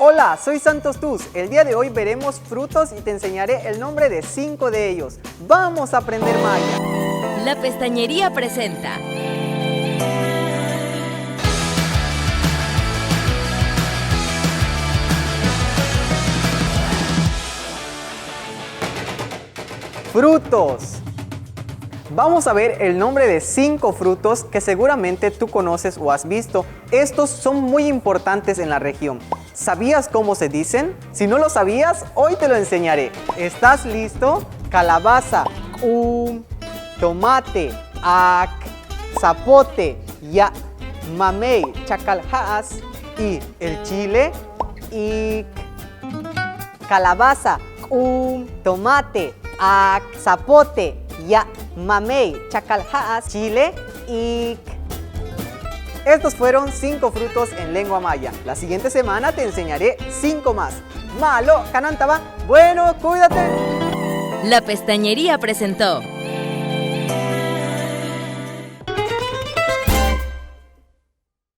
Hola, soy Santos Tuz. El día de hoy veremos frutos y te enseñaré el nombre de 5 de ellos. ¡Vamos a aprender maya! La Pestañería presenta. Frutos. Vamos a ver el nombre de 5 frutos que seguramente tú conoces o has visto. Estos son muy importantes en la región. ¿Sabías cómo se dicen? Si no lo sabías, hoy te lo enseñaré. ¿Estás listo? Calabaza, tomate, zapote, ya, mamey, chacalhaas y el chile, calabaza, tomate, zapote, ya, mamey, chacalhaas, chile y... Estos fueron 5 frutos en lengua maya. La siguiente semana te enseñaré 5 más. Malo, canantaba, bueno, cuídate. La Pestañería presentó.